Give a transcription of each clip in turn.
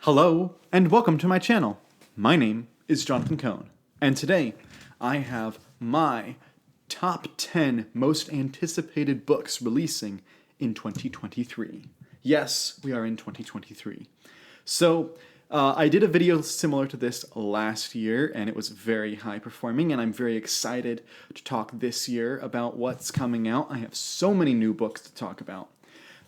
Hello, and welcome to my channel. My name is Jonathan Cohn, and today I have my top 10 most anticipated books releasing in 2023. Yes, we are in 2023. So, I did a video similar to this last year, and it was very high performing, and I'm very excited to talk this year about what's coming out. I have so many new books to talk about.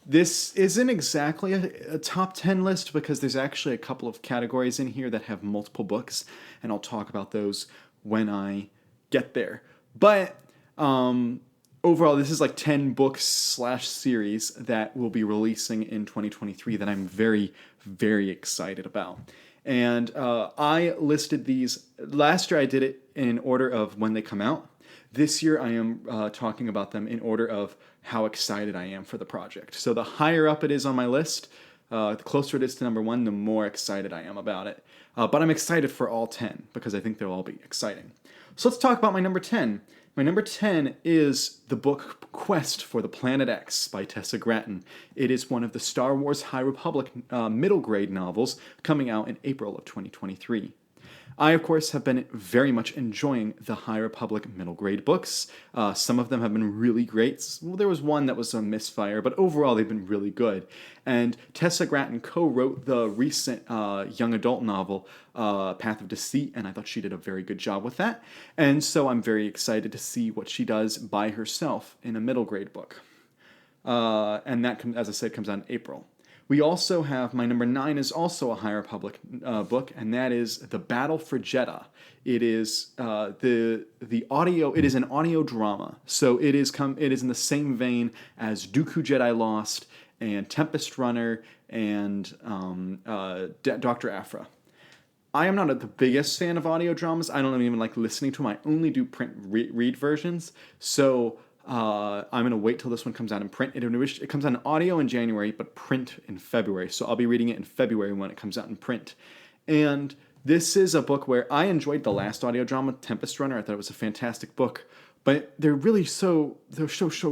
This isn't exactly a top 10 list because there's actually a couple of categories in here that have multiple books, and I'll talk about those when I get there. But overall, this is like 10 books / series that will be releasing in 2023 that I'm very, very excited about. And I listed these, last year I did it in order of when they come out. This year I am talking about them in order of how excited I am for the project. So the higher up it is on my list, the closer it is to number 1, the more excited I am about it. But I'm excited for all 10 because I think they'll all be exciting. So let's talk about my number 10. My number 10 is the book Quest for the Planet X by Tessa Gratton. It is one of the Star Wars High Republic middle grade novels coming out in April of 2023. I, of course, have been very much enjoying the High Republic middle grade books. Some of them have been really great. Well, there was one that was a misfire, but overall they've been really good. And Tessa Gratton co-wrote the recent young adult novel, Path of Deceit, and I thought she did a very good job with that. And so I'm very excited to see what she does by herself in a middle grade book. And that, as I said, comes out in April. We also have, my number 9 is also a High Republic book, and that is The Battle for Jedha. It is the audio. It is an audio drama, so it is in the same vein as Dooku Jedi Lost and Tempest Runner and Dr. Aphra. I am not the biggest fan of audio dramas. I don't even like listening to them. I only do print read versions. So I'm going to wait till this one comes out in print. It comes out in audio in January, but print in February. So I'll be reading it in February when it comes out in print. And this is a book where I enjoyed the last audio drama, Tempest Runner. I thought it was a fantastic book. But they're so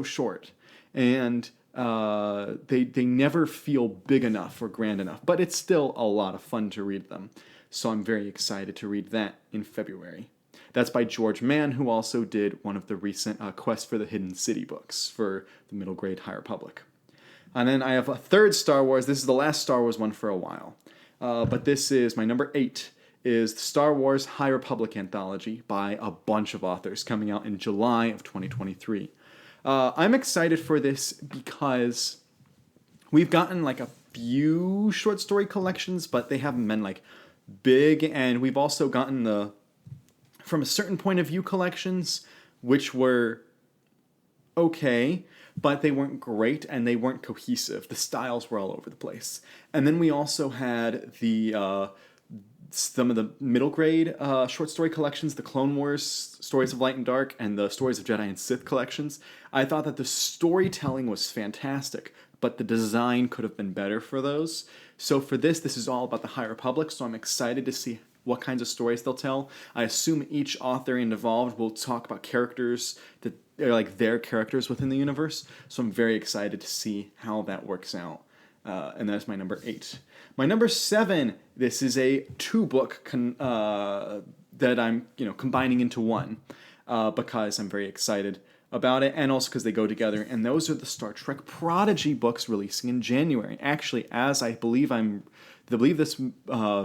short. And they never feel big enough or grand enough. But it's still a lot of fun to read them. So I'm very excited to read that in February. That's by George Mann, who also did one of the recent Quest for the Hidden City books for the middle grade High Republic. And then I have a third Star Wars. This is the last Star Wars one for a while. But this is, my number 8, is the Star Wars High Republic anthology by a bunch of authors coming out in July of 2023. I'm excited for this because we've gotten like a few short story collections, but they haven't been like big, and we've also gotten the From a Certain Point of View collections, which were okay, but they weren't great and they weren't cohesive. The styles were all over the place. And then we also had the some of the middle grade short story collections, the Clone Wars, Stories of Light and Dark, and the Stories of Jedi and Sith collections. I thought that the storytelling was fantastic, but the design could have been better for those. So for this is all about the High Republic, so I'm excited to see what kinds of stories they'll tell. I assume each author involved will talk about characters that are like their characters within the universe. So I'm very excited to see how that works out. And that's my number 8. My number 7, this is a 2-book that I'm combining into one because I'm very excited about it, and also because they go together. And those are the Star Trek Prodigy books releasing in January. Actually, as I believe this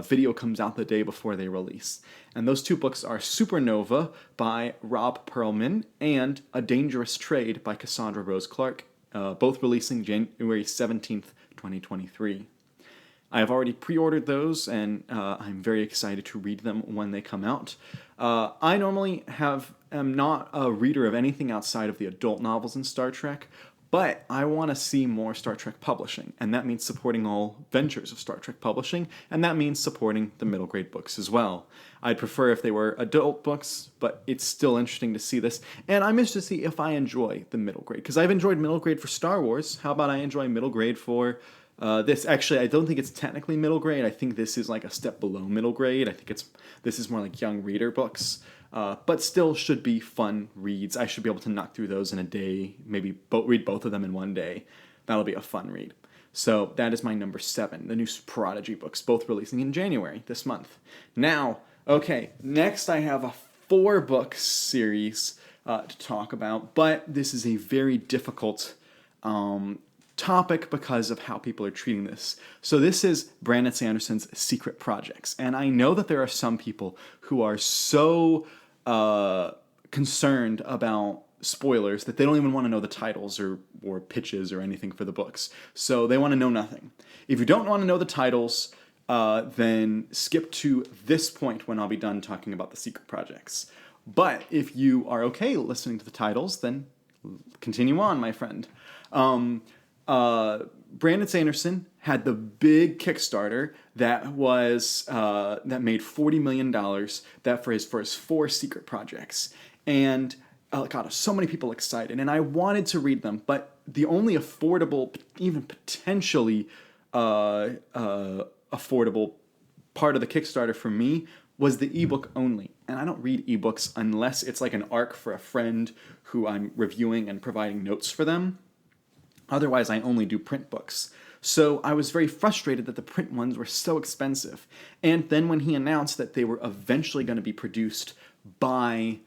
video comes out the day before they release. And those 2 books are Supernova by Rob Perlman and A Dangerous Trade by Cassandra Rose Clark, both releasing January 17th, 2023. I have already pre-ordered those, and I'm very excited to read them when they come out. I normally am not a reader of anything outside of the adult novels in Star Trek, but I want to see more Star Trek publishing, and that means supporting all ventures of Star Trek publishing, and that means supporting the middle grade books as well. I'd prefer if they were adult books, but it's still interesting to see this, and I'm interested to see if I enjoy the middle grade, because I've enjoyed middle grade for Star Wars. How about I enjoy middle grade for this? Actually, I don't think it's technically middle grade. I think this is like a step below middle grade. I think this is more like young reader books. But still should be fun reads. I should be able to knock through those in a day, maybe read both of them in one day. That'll be a fun read. So that is my number 7, the new Prodigy books, both releasing in January this month. Now, okay, next I have a 4-book series to talk about, but this is a very difficult topic because of how people are treating this. So this is Brandon Sanderson's Secret Projects, and I know that there are some people who are so concerned about spoilers that they don't even want to know the titles or pitches or anything for the books. So they want to know nothing. If you don't want to know the titles, then skip to this point when I'll be done talking about the Secret Projects. But if you are okay listening to the titles, then continue on, my friend. Brandon Sanderson had the big Kickstarter that was that made $40 million that for his 4 secret projects, and got so many people excited. And I wanted to read them, but the only affordable, even potentially affordable part of the Kickstarter for me was the ebook only. And I don't read ebooks unless it's like an arc for a friend who I'm reviewing and providing notes for them. Otherwise, I only do print books. So I was very frustrated that the print ones were so expensive. And then when he announced that they were eventually going to be produced by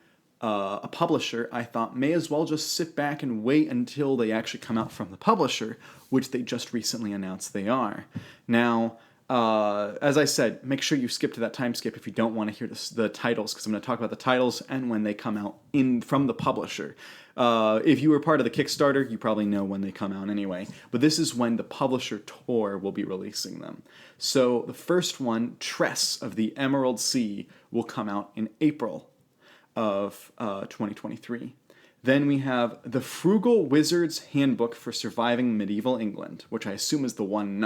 a publisher, I thought may as well just sit back and wait until they actually come out from the publisher, which they just recently announced they are. Now, as I said, make sure you skip to that time skip if you don't want to hear the titles, because I'm going to talk about the titles and when they come out from the publisher. If you were part of the Kickstarter, you probably know when they come out anyway. But this is when the publisher Tor will be releasing them. So the first one, Tress of the Emerald Sea, will come out in April of 2023. Then we have The Frugal Wizard's Handbook for Surviving Medieval England, which I assume is the one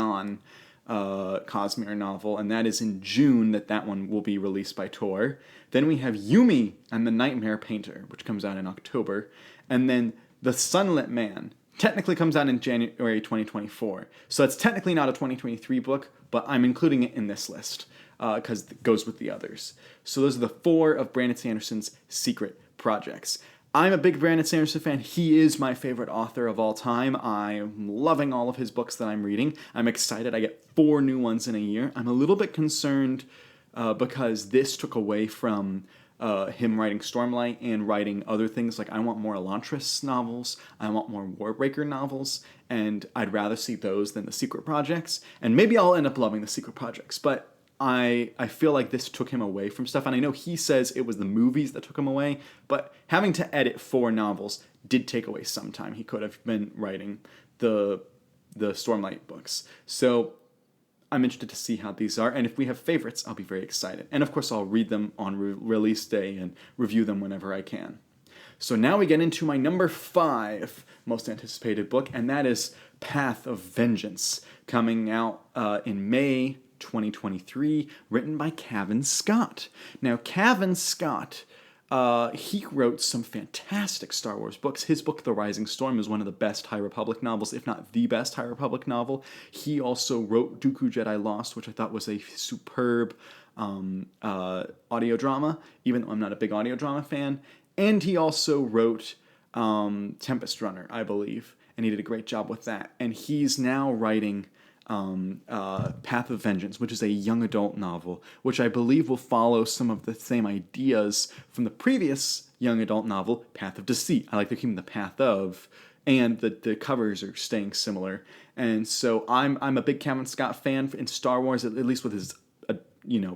Cosmere novel, and that is in June that one will be released by Tor. Then we have Yumi and the Nightmare Painter, which comes out in October. And then The Sunlit Man technically comes out in January 2024. So it's technically not a 2023 book, but I'm including it in this list because it goes with the others. So those are the 4 of Brandon Sanderson's secret projects. I'm a big Brandon Sanderson fan. He is my favorite author of all time. I'm loving all of his books that I'm reading. I'm excited. I get 4 new ones in a year. I'm a little bit concerned because this took away from him writing Stormlight and writing other things. Like, I want more Elantris novels. I want more Warbreaker novels. And I'd rather see those than the Secret Projects. And maybe I'll end up loving the Secret Projects. But I feel like this took him away from stuff, and I know he says it was the movies that took him away, but having to edit 4 novels did take away some time. He could have been writing the Stormlight books. So I'm interested to see how these are, and if we have favorites, I'll be very excited. And of course, I'll read them on release day and review them whenever I can. So now we get into my number 5 most anticipated book, and that is Path of Vengeance, coming out in May 2023, written by Cavan Scott. Now, Cavan Scott, he wrote some fantastic Star Wars books. His book, The Rising Storm, is one of the best High Republic novels, if not the best High Republic novel. He also wrote Dooku Jedi Lost, which I thought was a superb audio drama, even though I'm not a big audio drama fan. And he also wrote Tempest Runner, I believe, and he did a great job with that. And he's now writing Path of Vengeance, which is a young adult novel, which I believe will follow some of the same ideas from the previous young adult novel, Path of Deceit. I like they're keeping the Path of, and the covers are staying similar. And so I'm a big Cavan Scott fan in Star Wars, at least with his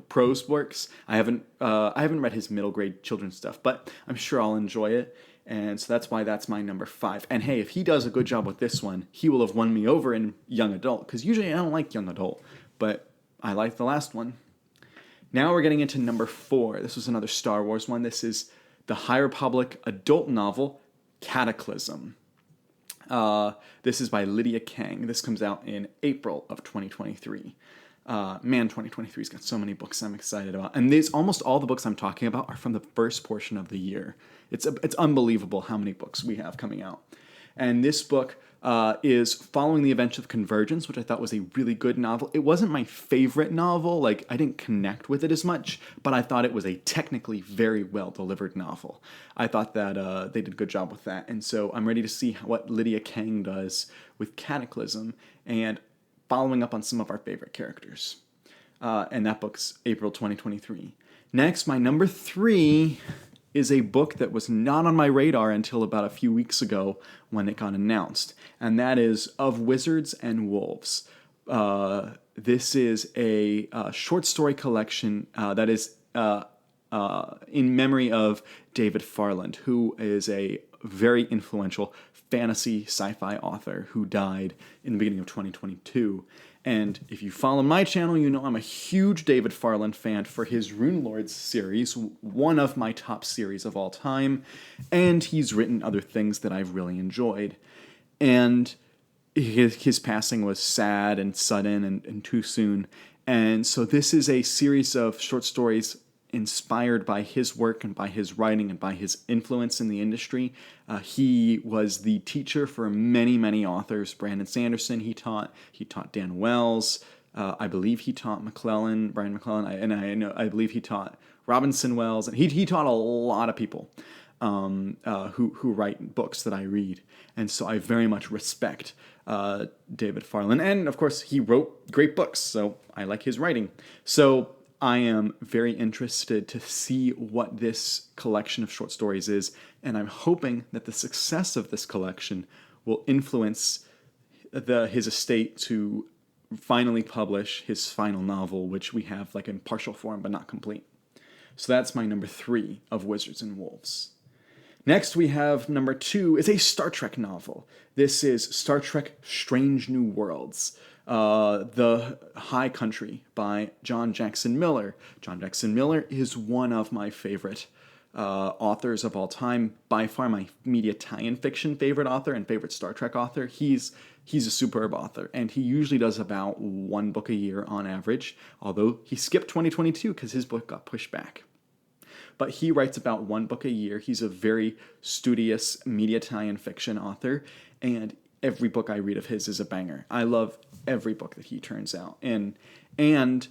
prose works. I haven't read his middle grade children's stuff, but I'm sure I'll enjoy it. And so that's why that's my number 5. And hey, if he does a good job with this one, he will have won me over in young adult, because usually I don't like young adult, but I like the last one. Now we're getting into number 4. This was another Star Wars one. This is the High Republic adult novel, Cataclysm. This is by Lydia Kang. This comes out in April of 2023. 2023's got so many books I'm excited about. And almost all the books I'm talking about are from the first portion of the year. It's unbelievable how many books we have coming out. And this book is following the events of Convergence, which I thought was a really good novel. It wasn't my favorite novel. Like, I didn't connect with it as much, but I thought it was a technically very well-delivered novel. I thought that they did a good job with that. And so I'm ready to see what Lydia Kang does with Cataclysm. And following up on some of our favorite characters. And that book's April 2023. Next, my number 3 is a book that was not on my radar until about a few weeks ago when it got announced, and that is Of Wizards and Wolves. This is a short story collection that is in memory of David Farland, who is a very influential fantasy sci-fi author who died in the beginning of 2022. And if you follow my channel, you know I'm a huge David Farland fan for his Rune Lords series, one of my top series of all time, and he's written other things that I've really enjoyed. And his passing was sad and sudden and too soon. And so this is a series of short stories inspired by his work and by his writing and by his influence in the industry. He was the teacher for many, many authors. Brandon Sanderson, he taught Dan Wells. I believe he taught Brian McClellan, I believe he taught Robinson Wells, and he taught a lot of people who write books that I read. And so I very much respect David Farland. And of course, he wrote great books, so I like his writing. So I am very interested to see what this collection of short stories is, and I'm hoping that the success of this collection will influence his estate to finally publish his final novel, which we have like in partial form but not complete. So that's my number 3 of Wizards and Wolves. Next we have number 2 is a Star Trek novel. This is Star Trek Strange New Worlds. The High Country by John Jackson Miller. John Jackson Miller is one of my favorite authors of all time, by far my media tie-in fiction favorite author and favorite Star Trek author. He's a superb author, and he usually does about 1 book a year on average, although he skipped 2022 because his book got pushed back. But he writes about 1 book a year. He's a very studious media tie-in fiction author, and every book I read of his is a banger. I love every book that he turns out. And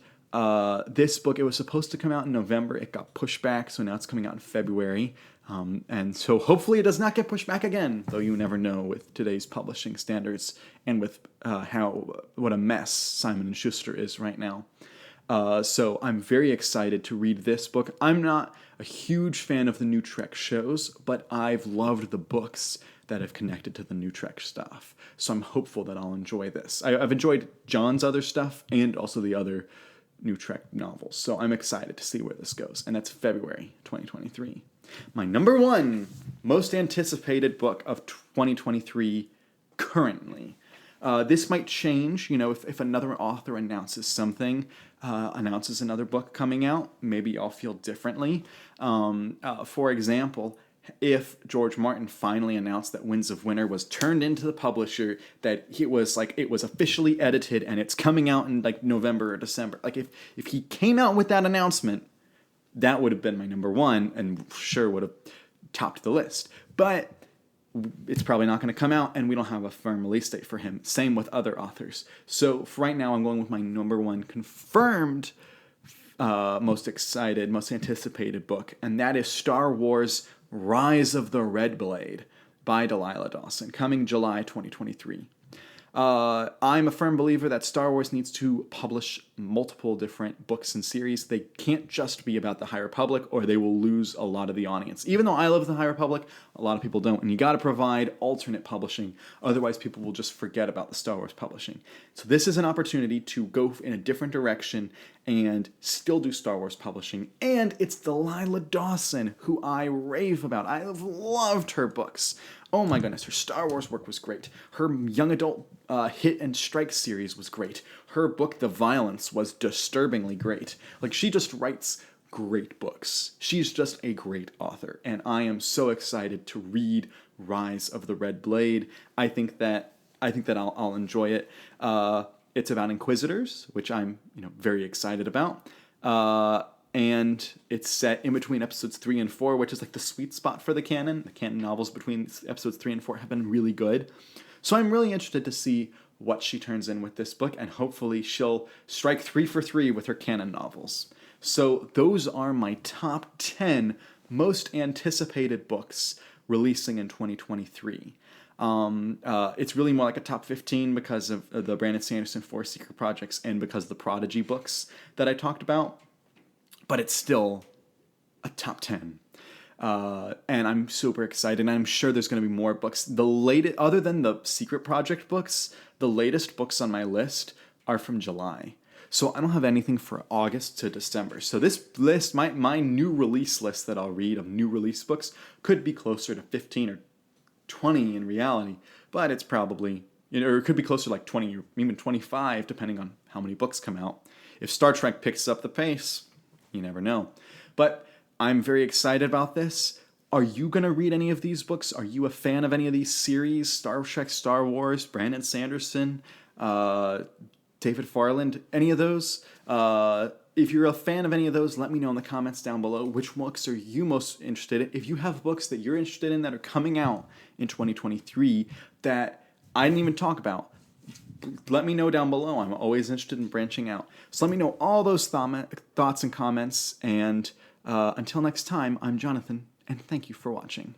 this book, it was supposed to come out in November. It got pushed back, so now it's coming out in February. And so hopefully it does not get pushed back again, though you never know with today's publishing standards and with what a mess Simon & Schuster is right now. So I'm very excited to read this book. I'm not a huge fan of the new Trek shows, but I've loved the books that have connected to the new Trek stuff. So I'm hopeful that I'll enjoy this. I've enjoyed John's other stuff and also the other new Trek novels. So I'm excited to see where this goes. And that's February 2023. My number 1 most anticipated book of 2023 currently. This might change, if another author announces something, announces another book coming out, maybe I'll feel differently. For example, if George Martin finally announced that Winds of Winter was turned into the publisher, that it was officially edited and it's coming out in November or December. If he came out with that announcement, that would have been my number 1 and sure would have topped the list. But it's probably not going to come out, and we don't have a firm release date for him. Same with other authors. So for right now, I'm going with my number 1 confirmed, most excited, most anticipated book, and that is Star Wars Rise of the Red Blade by Delilah Dawson, coming July 2023. I'm a firm believer that Star Wars needs to publish multiple different books and series. They can't just be about the High Republic, or they will lose a lot of the audience. Even though I love the High Republic, a lot of people don't, and you got to provide alternate publishing. Otherwise, people will just forget about the Star Wars publishing. So this is an opportunity to go in a different direction and still do Star Wars publishing. And it's Delilah Dawson, who I rave about. I have loved her books. Oh my goodness, her Star Wars work was great. Her young adult Hit and Strike series was great. Her book, The Violence, was disturbingly great. She just writes great books. She's just a great author, and I am so excited to read Rise of the Red Blade. I think that I'll enjoy it. It's about Inquisitors, which I'm very excited about. And it's set in between episodes 3 and 4, which is the sweet spot for the canon. The canon novels between episodes 3 and 4 have been really good. So I'm really interested to see what she turns in with this book, and hopefully she'll strike 3 for 3 with her canon novels. So those are my top 10 most anticipated books releasing in 2023. It's really more like a top 15 because of the Brandon Sanderson 4 secret projects and because of the Prodigy books that I talked about. But it's still a top 10. And I'm super excited, and I'm sure there's going to be more books. The latest, other than the Secret Project books, the latest books on my list are from July. So I don't have anything for August to December. So this list, my new release list that I'll read of new release books could be closer to 15 or 20 in reality, but it's probably, or it could be closer to like 20 or even 25, depending on how many books come out. If Star Trek picks up the pace, you never know. But I'm very excited about this. Are you going to read any of these books? Are you a fan of any of these series? Star Trek, Star Wars, Brandon Sanderson, David Farland, any of those? If you're a fan of any of those, let me know in the comments down below. Which books are you most interested in? If you have books that you're interested in that are coming out in 2023 that I didn't even talk about, let me know down below. I'm always interested in branching out. So let me know all those thoughts and comments. And until next time, I'm Jonathan, and thank you for watching.